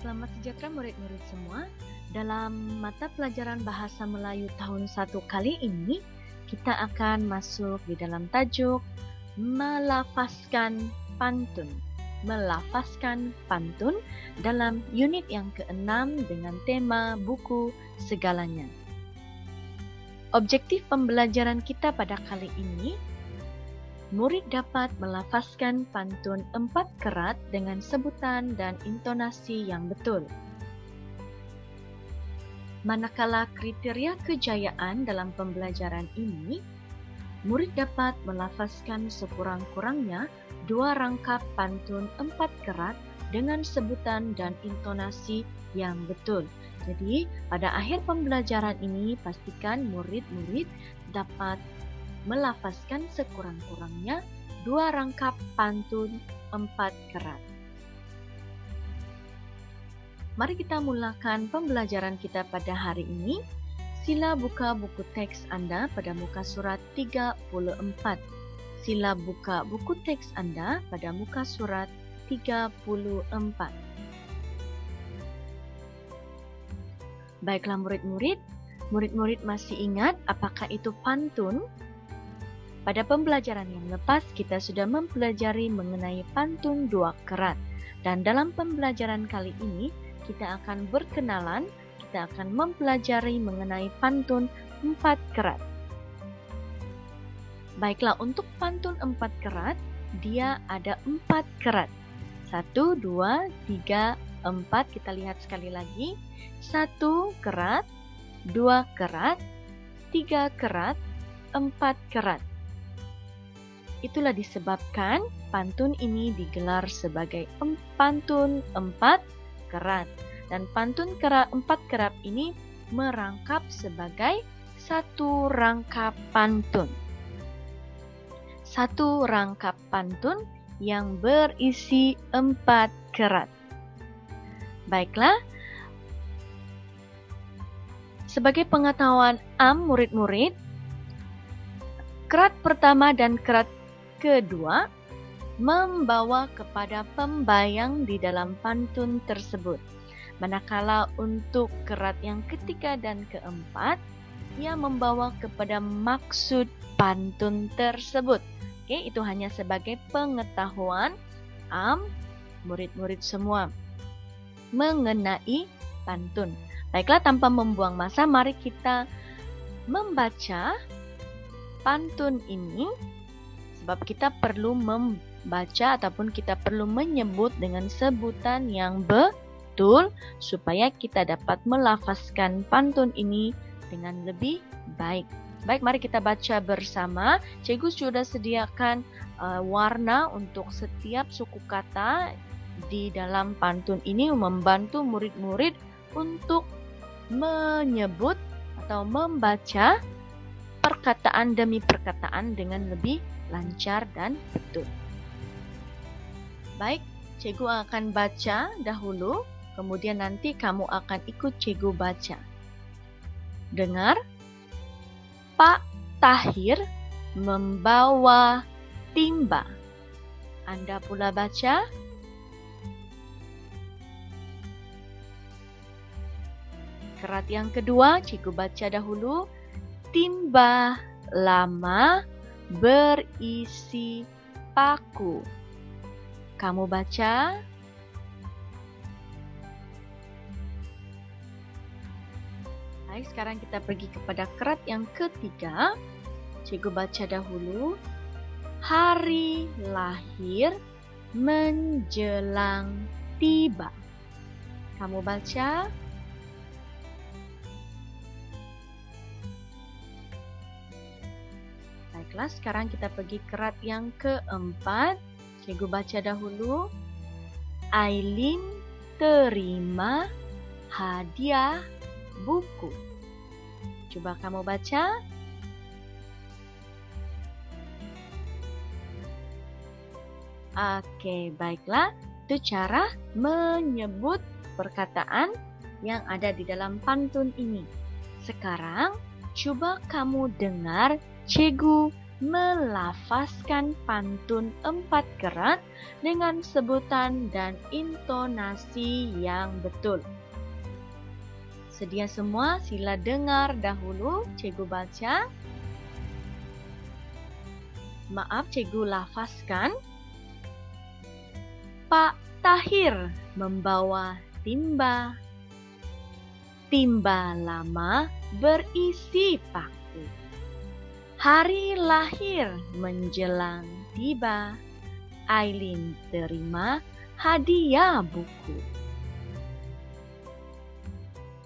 Selamat sejahtera murid-murid semua. Dalam mata pelajaran Bahasa Melayu tahun 1 kali ini, kita akan masuk di dalam tajuk melafazkan pantun. Melafazkan pantun dalam unit yang ke-6 dengan tema buku segalanya. Objektif pembelajaran kita pada kali ini, murid dapat melafazkan pantun 4 kerat dengan sebutan dan intonasi yang betul. Manakala kriteria kejayaan dalam pembelajaran ini, murid dapat melafazkan sekurang-kurangnya 2 rangkap pantun 4 kerat dengan sebutan dan intonasi yang betul. Jadi, pada akhir pembelajaran ini, pastikan murid-murid dapat melafazkan sekurang-kurangnya 2 rangkap pantun 4 kerat. Mari kita mulakan pembelajaran kita pada hari ini. Sila buka buku teks Anda pada muka surat 34. Sila buka buku teks Anda pada muka surat 34. Baiklah murid-murid masih ingat apakah itu pantun? Pada pembelajaran yang lepas, kita sudah mempelajari mengenai pantun 2 kerat. Dan dalam pembelajaran kali ini, kita akan berkenalan, kita akan mempelajari mengenai pantun 4 kerat. Baiklah, untuk pantun 4 kerat, dia ada 4 kerat. 1, 2, 3, 4, kita lihat sekali lagi. 1 kerat, 2 kerat, 3 kerat, 4 kerat. Itulah disebabkan pantun ini digelar sebagai pantun 4 kerat. Dan pantun 4 kerat ini merangkap sebagai 1 rangkap pantun. 1 rangkap pantun yang berisi 4 kerat. Baiklah, sebagai pengetahuan murid-murid, kerat pertama dan kerat kedua membawa kepada pembayang di dalam pantun tersebut. Manakala untuk kerat yang ketiga dan keempat, ia membawa kepada maksud pantun tersebut. Oke, itu hanya sebagai pengetahuan murid-murid semua mengenai pantun. Baiklah, tanpa membuang masa, mari kita membaca pantun ini, sebab kita perlu membaca ataupun kita perlu menyebut dengan sebutan yang betul supaya kita dapat melafazkan pantun ini dengan lebih baik. Baik, mari kita baca bersama. Cikgu sudah sediakan warna untuk setiap suku kata di dalam pantun ini membantu murid-murid untuk menyebut atau membaca perkataan demi perkataan dengan lebih lancar dan betul. Baik, cikgu akan baca dahulu, kemudian nanti kamu akan ikut cikgu baca. Dengar, Pak Tahir membawa timba. Anda pula baca. Kerat yang kedua, cikgu baca dahulu. Timba lama berisi paku. Kamu baca. Baik, sekarang kita pergi kepada kerat yang ketiga. Cikgu baca dahulu. Hari lahir menjelang tiba. Kamu baca. Baiklah, sekarang kita pergi kerat yang keempat. Cikgu baca dahulu. Aileen terima hadiah buku. Coba kamu baca. Oke, baiklah. Itu cara menyebut perkataan yang ada di dalam pantun ini. Sekarang, coba kamu dengar cikgu melafazkan pantun 4 kerat dengan sebutan dan intonasi yang betul. Sedia semua? Sila dengar dahulu cikgu baca. Maaf, cikgu lafazkan. Pak Tahir membawa timba. Timba lama berisi paku. Hari lahir menjelang tiba. Aileen terima hadiah buku.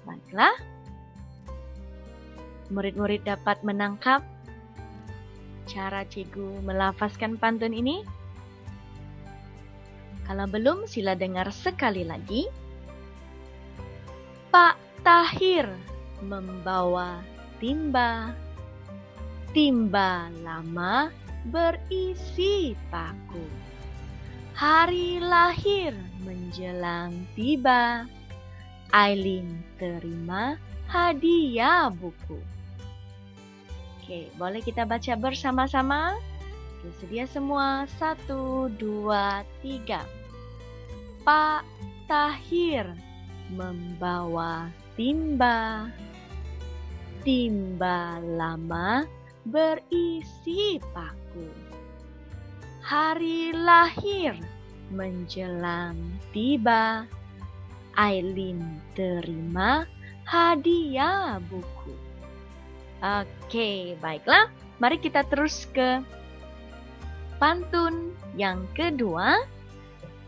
Baiklah, murid-murid dapat menangkap cara cikgu melafazkan pantun ini? Kalau belum, sila dengar sekali lagi. Pak Tahir membawa timba. Timba lama berisi paku. Hari lahir menjelang tiba. Aileen terima hadiah buku. Oke, boleh kita baca bersama-sama? Oke, sedia semua? 1, 2, 3. Pak Tahir membawa timba. Timba lama berisi paku. Hari lahir menjelang tiba. Aileen terima hadiah buku. Oke, baiklah. Mari kita terus ke pantun yang kedua.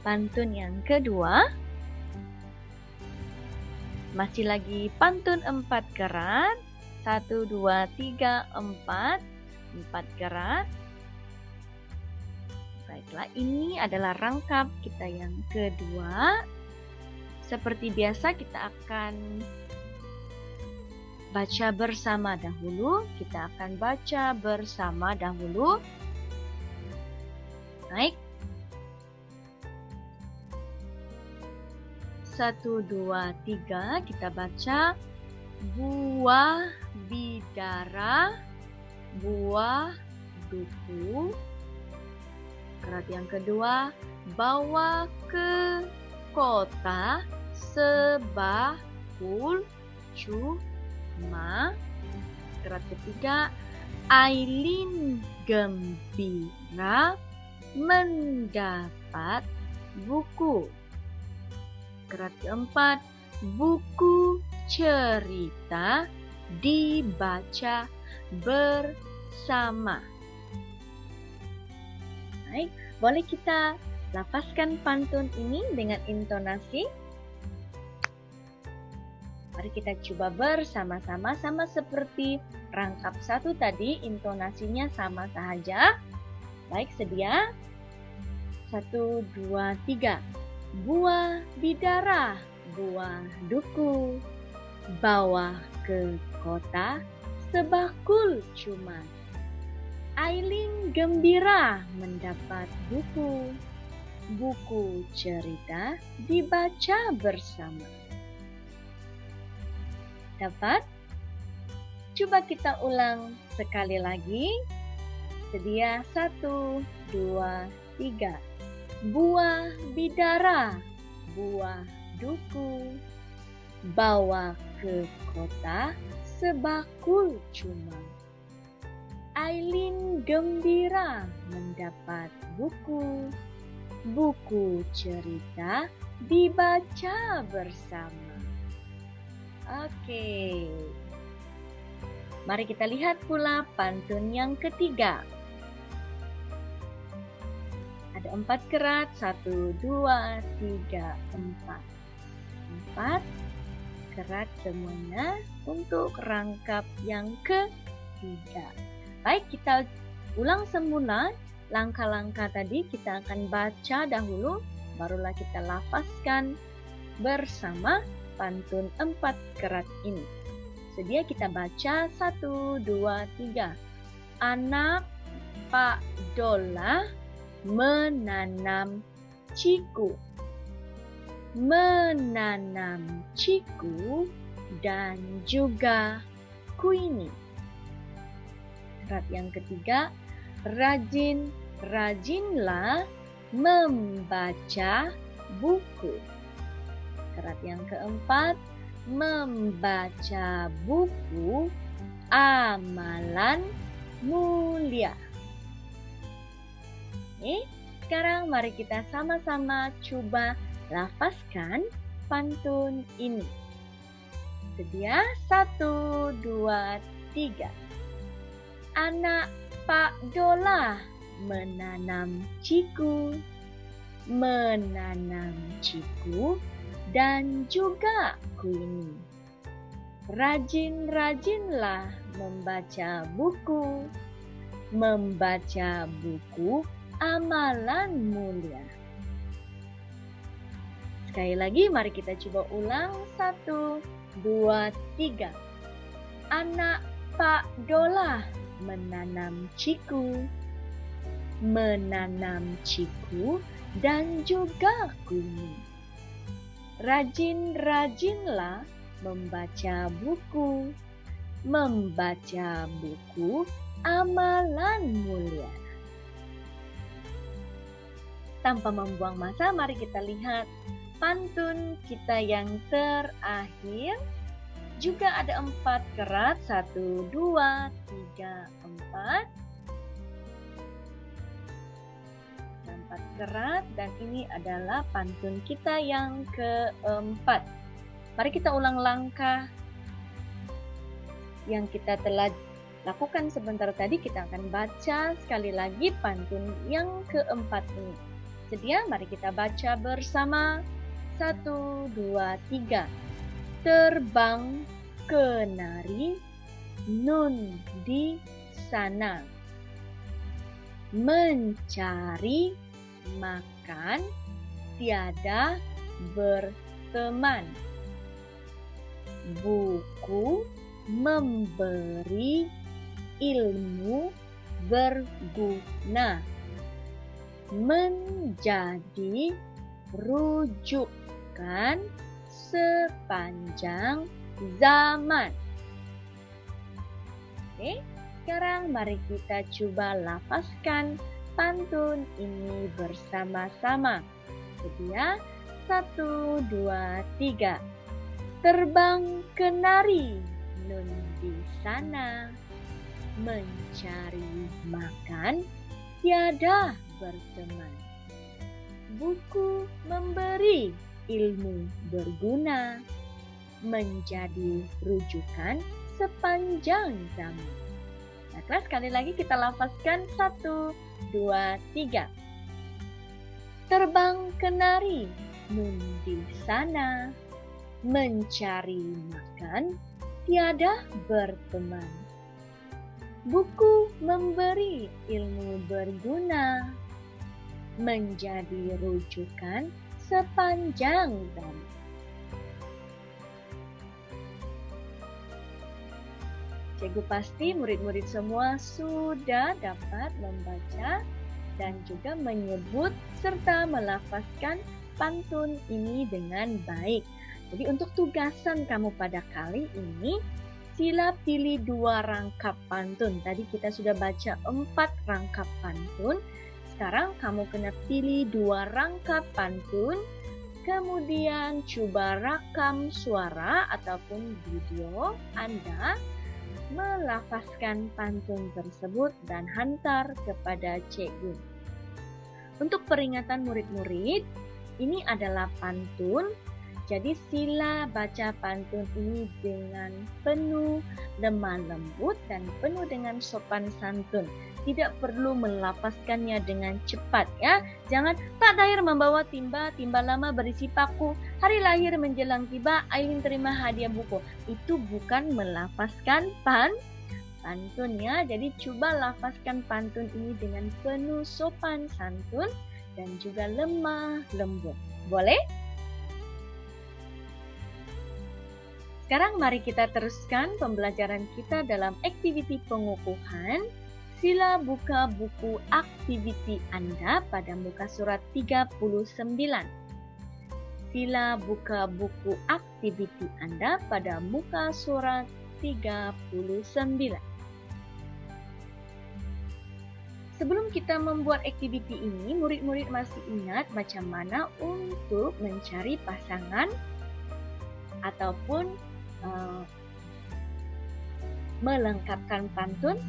Pantun yang kedua. Masih lagi pantun 4 kerat. 1, 2, 3, 4. 4 kerat. Baiklah, ini adalah rangkap kita yang kedua. Seperti biasa kita akan baca bersama dahulu. Kita akan baca bersama dahulu. Baik. 1, 2, 3 kita baca. Buah bidara, buah duku. Kerat yang kedua, bawa ke kota sebakul cuma. Kerat ketiga, Aileen gembira mendapat buku. Kerat keempat, buku cerita dibaca bersama. Baik, boleh kita lafazkan pantun ini dengan intonasi? Mari kita coba bersama-sama, sama seperti rangkap 1 tadi, intonasinya sama saja. Baik, sedia? 1, 2, 3. Buah bidara, buah duku, bawa ke kota sebakul cuma. Aileen gembira mendapat buku. Buku cerita dibaca bersama. Dapat? Coba kita ulang sekali lagi. Sedia 1, 2, 3. Buah bidara, buah duku, bawa ke kota sebakul cuma. Aileen gembira mendapat buku. Buku cerita dibaca bersama. Oke. Mari kita lihat pula pantun yang ketiga. Ada 4 kerat. 1, 2, 3, 4. 4 kerat semuanya untuk rangkap yang ketiga. Baik, kita ulang semula langkah-langkah tadi. Kita akan baca dahulu, barulah kita lafazkan bersama pantun 4 kerat ini. Sedia kita baca. 1, 2, 3. Anak Pak Dola menanam ciku. Menanam ciku dan juga kuini. Kerat yang ketiga, Rajin-rajinlah membaca buku. Kerat yang keempat, membaca buku amalan mulia. Oke, sekarang mari kita sama-sama coba lafazkan pantun ini. Sedia? 1, 2, 3. Anak Pak Dola menanam ciku dan juga kuini. Rajin-rajinlah membaca buku amalan mulia. Sekali lagi mari kita coba ulang. 1, 2, 3. Anak Pak Dola menanam ciku dan juga kuini. Rajin-rajinlah membaca buku amalan mulia. Tanpa membuang masa, mari kita lihat pantun kita yang terakhir. Juga ada 4 kerat, 1, 2, 3, 4. 4 kerat, dan ini adalah pantun kita yang keempat. Mari kita ulang langkah yang kita telah lakukan sebentar tadi. Kita akan baca sekali lagi pantun yang keempat ini. Sedia? Mari kita baca bersama. 1, 2, 3. Terbang kenari nun di sana, mencari makan tiada berteman, buku memberi ilmu berguna, menjadi rujukan sepanjang zaman. Oke, sekarang mari kita coba lafazkan pantun ini bersama-sama. Sedia? 1, 2, 3. Terbang kenari nun di sana, mencari makan tiada berteman, buku memberi ilmu berguna, menjadi rujukan sepanjang zaman. Nah, kelas sekali lagi kita lafazkan. 1, 2, 3. Terbang kenari nun di sana, mencari makan tiada berteman, buku memberi ilmu berguna, menjadi rujukan sepanjang zaman. Cikgu pasti murid-murid semua sudah dapat membaca dan juga menyebut serta melafazkan pantun ini dengan baik. Jadi untuk tugasan kamu pada kali ini, sila pilih 2 rangkap pantun. Tadi kita sudah baca 4 rangkap pantun. Sekarang kamu kena pilih 2 rangkap pantun, kemudian coba rekam suara ataupun video Anda melafazkan pantun tersebut dan hantar kepada cikgu. Untuk peringatan murid-murid, ini adalah pantun. Jadi sila baca pantun ini dengan penuh lemah lembut dan penuh dengan sopan santun. Tidak perlu melafazkannya dengan cepat ya. Jangan, Pak Tahir membawa timba lama berisi paku. Hari lahir menjelang tiba, Aileen terima hadiah buku. Itu bukan melafazkan pantun ya. Jadi coba lafazkan pantun ini dengan penuh sopan santun dan juga lemah lembut. Boleh? Sekarang mari kita teruskan pembelajaran kita dalam aktiviti pengukuhan. Sila buka buku aktiviti Anda pada muka surat 39. Sila buka buku aktiviti Anda pada muka surat 39. sebelum kita membuat activity ini, murid-murid masih ingat macam mana untuk mencari pasangan ataupun melengkapkan pantun?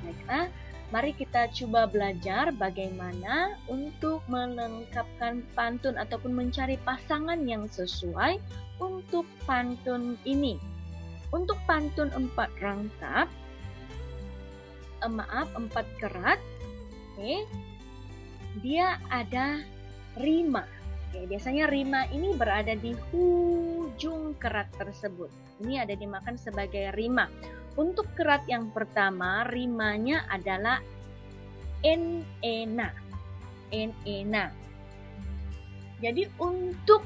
Baiklah, mari kita coba belajar bagaimana untuk melengkapkan pantun ataupun mencari pasangan yang sesuai untuk pantun ini. Untuk pantun 4 rangkap, 4 kerat, dia ada rima. Biasanya rima ini berada di ujung kerat tersebut. Ini ada dimakan sebagai rima. Untuk kerat yang pertama, rimanya adalah en-ena. En-ena. Jadi untuk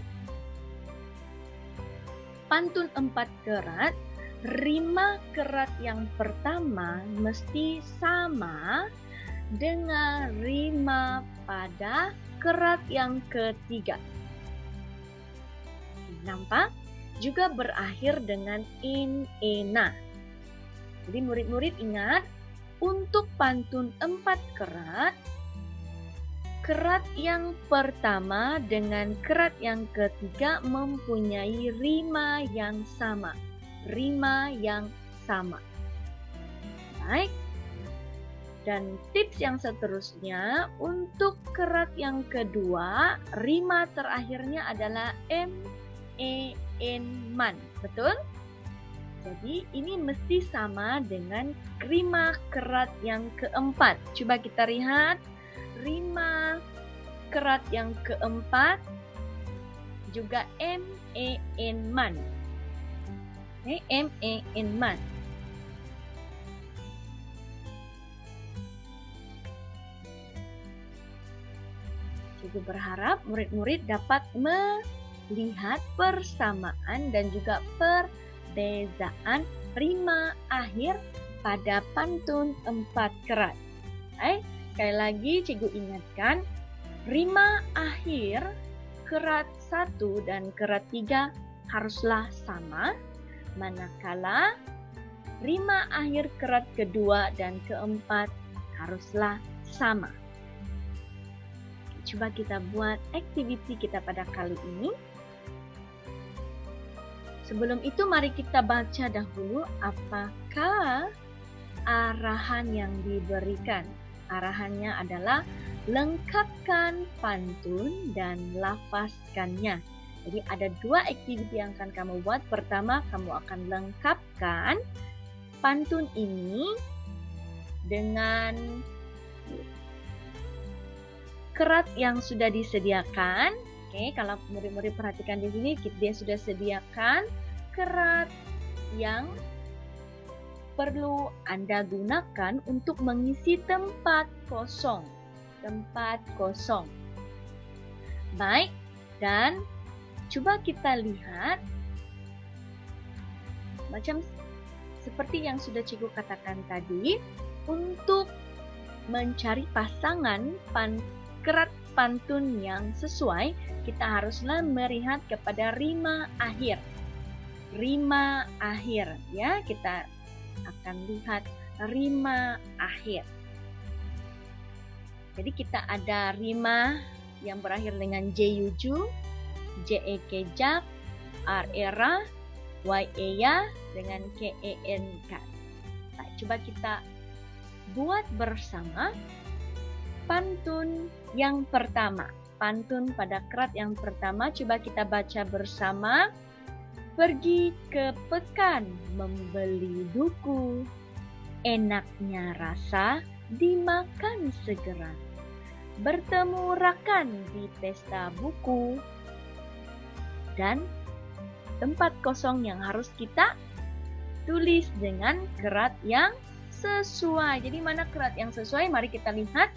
pantun 4 kerat, rima kerat yang pertama mesti sama dengan rima pada kerat yang ketiga. Nampak? Juga berakhir dengan en-ena. Jadi murid-murid ingat, untuk pantun 4 kerat, kerat yang pertama dengan kerat yang ketiga mempunyai rima yang sama. Rima yang sama. Baik. Dan tips yang seterusnya, untuk kerat yang kedua, rima terakhirnya adalah man. Betul? Jadi ini mesti sama dengan rima kerat yang keempat. Coba kita lihat. Rima kerat yang keempat juga man. Man. Cikgu berharap murid-murid dapat melihat persamaan dan juga perbedaan rima akhir pada pantun 4 kerat. Sekali lagi cikgu ingatkan, rima akhir kerat 1 dan kerat 3 haruslah sama, manakala rima akhir kerat kedua dan keempat haruslah sama. Coba kita buat activity kita pada kali ini. Sebelum itu mari kita baca dahulu apakah arahan yang diberikan. Arahannya adalah lengkapkan pantun dan lafazkannya. Jadi ada 2 activity yang akan kamu buat. Pertama, kamu akan lengkapkan pantun ini dengan kerat yang sudah disediakan. Kalau murid-murid perhatikan di sini, dia sudah sediakan kerat yang perlu Anda gunakan untuk mengisi tempat kosong. Tempat kosong. Baik, dan coba kita lihat macam seperti yang sudah cikgu katakan tadi, untuk mencari pasangan kerat pantun yang sesuai, kita haruslah melihat kepada rima akhir. Rima akhir, ya, kita akan lihat rima akhir. Jadi kita ada rima yang berakhir dengan jyuju, jekejak, rera, yeya dengan kenk. Coba kita buat bersama pantun yang pertama. Pantun pada kerat yang pertama, coba kita baca bersama. Pergi ke pekan membeli buku, enaknya rasa dimakan segera. Bertemu rakan di pesta buku. Dan tempat kosong yang harus kita tulis dengan kerat yang sesuai. Jadi mana kerat yang sesuai? Mari kita lihat.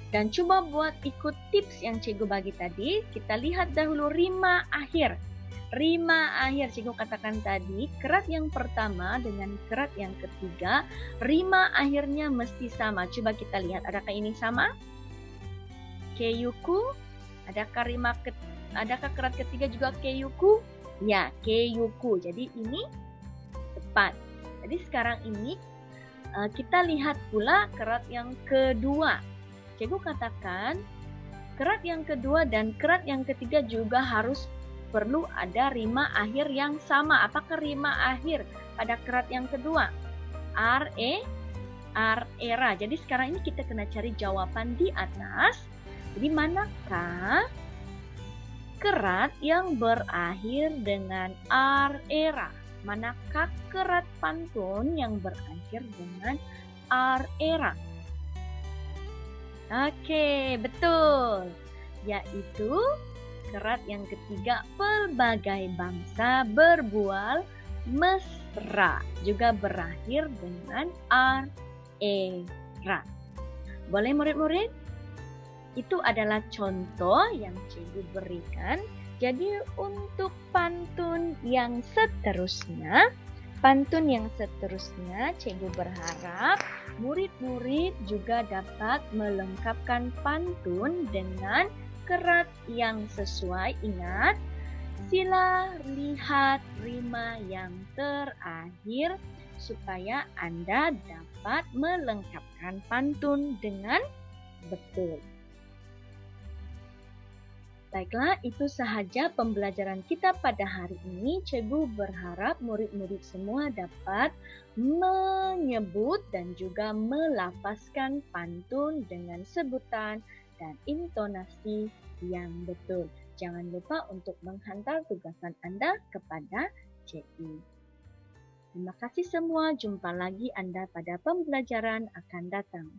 Dan coba buat ikut tips yang cikgu bagi tadi. Kita lihat dahulu rima akhir. Rima akhir cikgu katakan tadi, kerat yang pertama dengan kerat yang ketiga, rima akhirnya mesti sama. Coba kita lihat, adakah ini sama? Keyuku, adakah kerat ketiga juga keyuku? Ya, keyuku. Jadi ini tepat. Jadi sekarang ini Kita lihat pula kerat yang kedua. Cikgu katakan kerat yang kedua dan kerat yang ketiga juga harus perlu ada rima akhir yang sama. Apakah rima akhir pada kerat yang kedua? Era. Jadi sekarang ini kita kena cari jawaban di atas. Jadi manakah kerat yang berakhir dengan era? Manakah kerat pantun yang berakhir dengan era? Oke, betul. Yaitu kerat yang ketiga, pelbagai bangsa berbual mesra. Juga berakhir dengan era. Boleh murid-murid? Itu adalah contoh yang cikgu berikan. Jadi untuk pantun yang seterusnya, cikgu berharap murid-murid juga dapat melengkapkan pantun dengan kerat yang sesuai. Ingat, sila lihat rima yang terakhir supaya Anda dapat melengkapkan pantun dengan betul. Baiklah, itu sahaja pembelajaran kita pada hari ini. Cikgu berharap murid-murid semua dapat menyebut dan juga melafazkan pantun dengan sebutan dan intonasi yang betul. Jangan lupa untuk menghantar tugasan Anda kepada cikgu. Terima kasih semua. Jumpa lagi Anda pada pembelajaran akan datang.